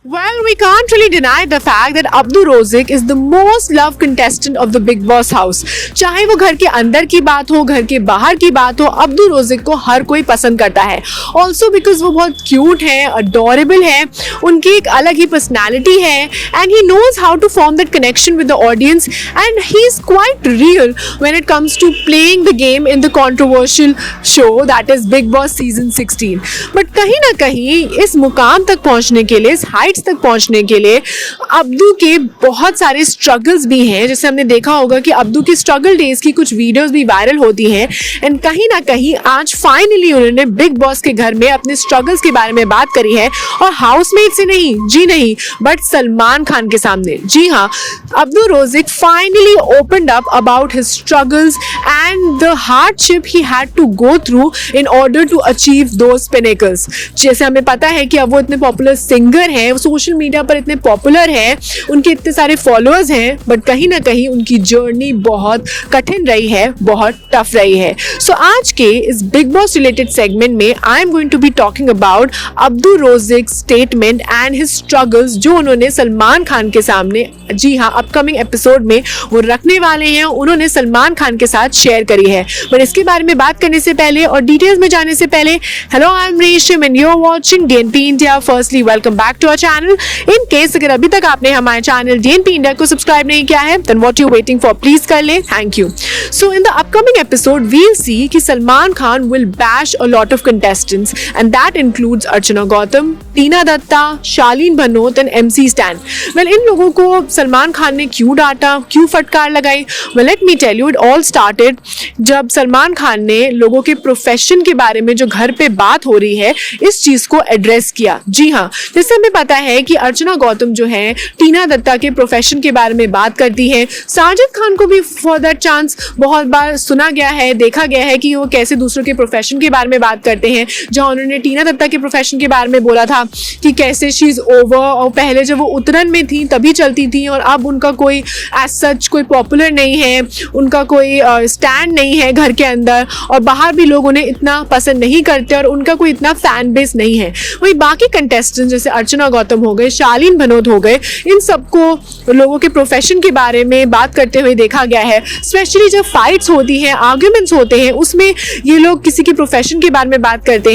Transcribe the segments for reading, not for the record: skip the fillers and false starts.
Well, we can't really deny the fact that Abdu Rozik is the most loved contestant of the Big Boss house. चाहे वो घर के अंदर की बात हो, घर के बाहर की बात हो, अब्दू रोजिक को हर कोई पसंद करता है. Also because वो बहुत क्यूट है, adorable है, उनकी एक अलग ही पर्सनैलिटी है, and he knows how to form that connection with the audience, and he is quite real when it comes to playing the game in the controversial show that is Big Boss season 16. But कहीं ना कहीं इस मुकाम तक पहुंचने के लिए, इस तक पहुंचने के लिए अब्दू के बहुत सारे स्ट्रगल्स भी हैं. जैसे हमने देखा होगा कि अब्दू की स्ट्रगल डेज की कुछ वीडियोस भी वायरल होती हैं, एंड कहीं ना कहीं आज फाइनली उन्होंने बिग बॉस के घर में अपने स्ट्रगल्स के बारे में बात करी है, और हाउसमेट से नहीं, जी नहीं, बट सलमान खान के सामने. जी हाँ, Abdu Rozik finally opened up about his struggles and the hardship he had to go through in order to achieve those pinnacles. जैसे हमें पता है कि अब वो इतने पॉपुलर सिंगर हैं, सोशल मीडिया पर इतने पॉपुलर हैं, उनके इतने सारे फॉलोअर्स हैं, बट कहीं ना कहीं उनकी जर्नी बहुत कठिन रही है, बहुत टफ रही है. सो आज के इस बिग बॉस रिलेटेड सेगमेंट में I am going to be talking about Abdu Rozik statement and his struggles जो उन्होंने सलमान खान के सामने, जी हाँ, अपकमिंग एपिसोड में वो रखने वाले हैं, उन्होंने सलमान खान के साथ शेयर करी है. पर इसके बारे में बात करने से पहले और डिटेल्स में जाने से पहले, hello, I am Resham and you are watching DNP India. Firstly welcome back to our channel. In case अगर अभी तक आपने हमारे चैनल डीएनपी इंडिया को सब्सक्राइब नहीं किया है, then what you waiting for, please कर ले. Thank you. So in the upcoming episode we will see कि Salman Khan will bash a lot of contestants and that includes Archana Gautam, Tina Datta, Shalin Bhanot and MC Stan. Well, इन लोगों को सलमान खान ने क्यों डांटा, क्यों फटकार लगाई? Well, let me tell you, it all started जब सलमान खान ने लोगों के प्रोफेशन के बारे में जो घर पे बात हो रही है, इस चीज को एड्रेस किया. जी हाँ, जैसे हमें पता है कि अर्चना गौतम जो है टीना दत्ता के प्रोफेशन के बारे में बात करती है. साजिद खान को भी फॉर दैट चांस बहुत बार सुना गया है, देखा गया है कि वो कैसे दूसरों के प्रोफेशन के बारे में बात करते हैं. जहां उन्होंने टीना दत्ता के प्रोफेशन के बारे में बोला था कि कैसे शी इज ओवर, और पहले जब वो उतरन में थी तभी चलती थी, और अब उनका कोई एज सच कोई पॉपुलर नहीं है, उनका कोई स्टैंड नहीं है घर के अंदर, और बाहर भी लोग उन्हें इतना पसंद नहीं करते, और उनका कोई इतना फैन बेस नहीं है. वही बाकी कंटेस्टेंट जैसे अर्चना गौतम हो गए, शालीन भनोत हो गए, इन सबको लोगों के प्रोफेशन के बारे में बात करते हुए देखा गया है. स्पेशली जब फाइट्स होती हैं, आर्ग्यूमेंट्स होते हैं, उसमें ये लोग किसी के प्रोफेशन के बारे में बात करते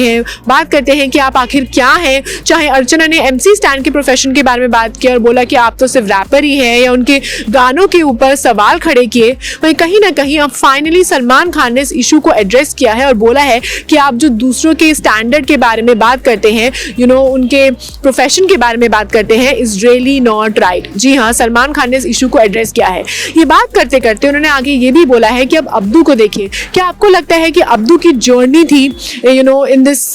हैं कि आप आखिर क्या हैं. चाहे अर्चना ने एमसी स्टैन के प्रोफेशन के बारे में बात की और बोला कि आप तो सिर्फ रैपर ही हैं, या उनके गानों के ऊपर सवाल खड़े किए. वहीं कहीं ना कहीं अब फाइनली सलमान खान ने इस इशू को एड्रेस किया है और बोला है कि आप जो दूसरों के स्टैंडर्ड के बारे में बात करते हैं, उनके प्रोफेशन के बारे में बात करते हैं, इज रियली नॉट राइट. जी हाँ, सलमान खान ने इस इशू को एड्रेस किया है. ये बात करते करते उन्होंने आगे ये भी बोला है कि अब अब्दू को देखिए. क्या आपको लगता है कि अब्दू की जर्नी थी इन दिस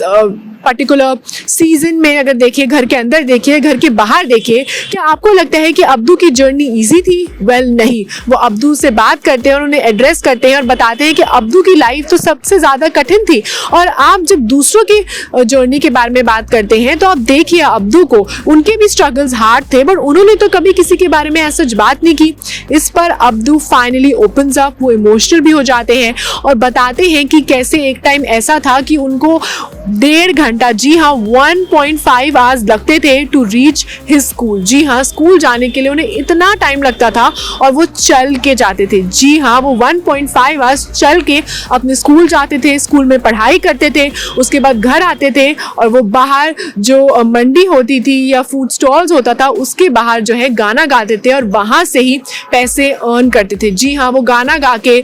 पर्टिकुलर सीजन में, अगर देखिए घर के अंदर देखिए, घर के बाहर देखिए, क्या आपको लगता है कि अब्दू की जर्नी इजी थी? वेल, नहीं. वो अब्दू से बात करते हैं और उन्हें एड्रेस करते हैं और बताते हैं कि अब्दू की लाइफ तो सबसे ज़्यादा कठिन थी. और आप जब दूसरों की जर्नी के बारे में बात करते हैं तो आप देखिए अब्दू को, उनके भी स्ट्रगल्स हार्ड थे, बट उन्होंने तो कभी किसी के बारे में ऐसा बात नहीं की. इस पर अब्दू फाइनली ओपन्स अप, वो इमोशनल भी हो जाते हैं और बताते हैं कि कैसे एक टाइम ऐसा था कि उनको 1.5 घंटा, जी हाँ 1.5 आवर्स लगते थे टू रीच हिज स्कूल. जी हाँ, स्कूल जाने के लिए उन्हें इतना टाइम लगता था और वो चल के जाते थे. जी हाँ, वो 1.5 आवर्स चल के अपने स्कूल जाते थे, स्कूल में पढ़ाई करते थे, उसके बाद घर आते थे और वो बाहर जो मंडी होती थी या फूड स्टॉल्स होता था उसके बाहर जो है गाना गाते थे और वहाँ से ही पैसे अर्न करते थे. जी हाँ, वो गाना गा के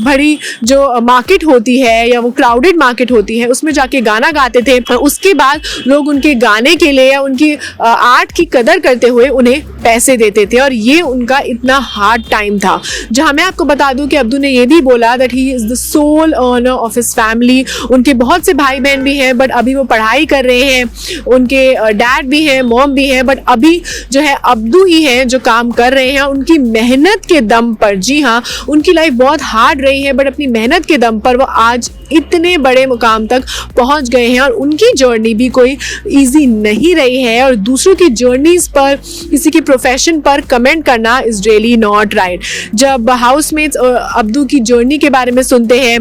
भरी जो मार्केट होती है या वो क्राउडेड मार्केट होती है उसमें जाके गाना गाते थे. उसके बाद लोग उनके गाने के लिए या उनकी आर्ट की कदर करते हुए उन्हें पैसे देते थे, और ये उनका इतना हार्ड टाइम था. जहां मैं आपको बता दूं कि अब्दू ने ये भी बोला that he is the soul earner of his family. उनके बहुत से भाई बहन भी हैं, बट अभी वो पढ़ाई कर रहे हैं, उनके डैड भी हैं, मॉम भी हैं, बट अभी जो है अब्दू ही हैं जो काम कर रहे हैं उनकी मेहनत के दम पर. जी हाँ, उनकी लाइफ बहुत हार्ड रही है, बट अपनी मेहनत के दम पर वो आज इतने बड़े मुकाम तक पहुंच गए हैं, और उनकी जर्नी भी कोई इजी नहीं रही है. और दूसरों की जर्नीज पर, किसी के प्रोफेशन पर कमेंट करना इज रियली नॉट राइट। जब हाउसमेट्स अब्दू की जर्नी के बारे में सुनते हैं,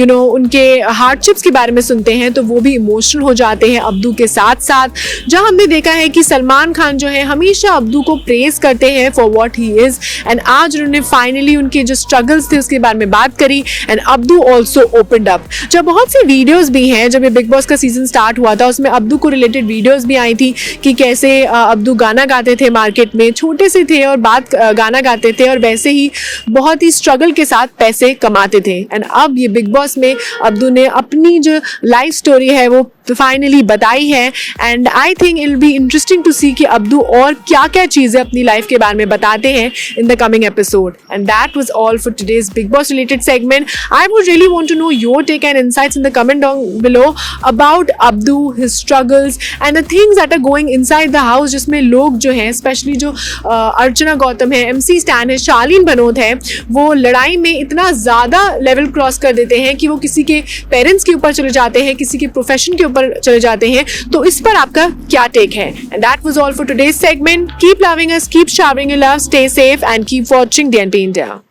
उनके हार्डशिप्स के बारे में सुनते हैं, तो वो भी इमोशनल हो जाते हैं अब्दू के साथ साथ। जहां हमने देखा है कि सलमान खान जो है हमेशा अब्दू को प्रेज करते हैं for what he is, and आज उन्होंने फाइनली उनके जो स्ट्रगल्स थे उसके बारे में बात करी, and Abdu also opened up. जब बहुत सी वीडियोस भी हैं, जब ये बिग बॉस का सीजन स्टार्ट हुआ था उसमें अब्दू को रिलेटेड वीडियोस भी आई थी कि कैसे अब्दू गाना गाते थे, मार्केट में छोटे से थे और गाना गाते थे और वैसे ही बहुत ही स्ट्रगल के साथ पैसे कमाते थे। एंड अब ये बिग बॉस में अब्दू ने अपनी जो लाइफ स्टोरी है वो फाइनली बताई है, and I think it will be interesting to see कि अब्दू और क्या क्या चीज़ें अपनी लाइफ के बारे में बताते हैं in the coming episode. And that was all for today's Bigg Boss related segment. I would really want to know your take and insights in the comment down below about Abdu, his struggles and the things that are going inside the house, जिसमें लोग जो हैं specially जो अर्चना गौतम है, MC stand है, शालीन बनोद है, वो लड़ाई में इतना ज़्यादा लेवल क्रॉस कर देते हैं कि वो किसी के पेरेंट्स के ऊपर चले जाते हैं, किसी के प्रोफेशन के ऊपर चले जाते हैं। तो इस पर आपका क्या टेक है? And that was all for today's segment. Keep loving us, keep showering your love, stay safe and keep watching DNP India।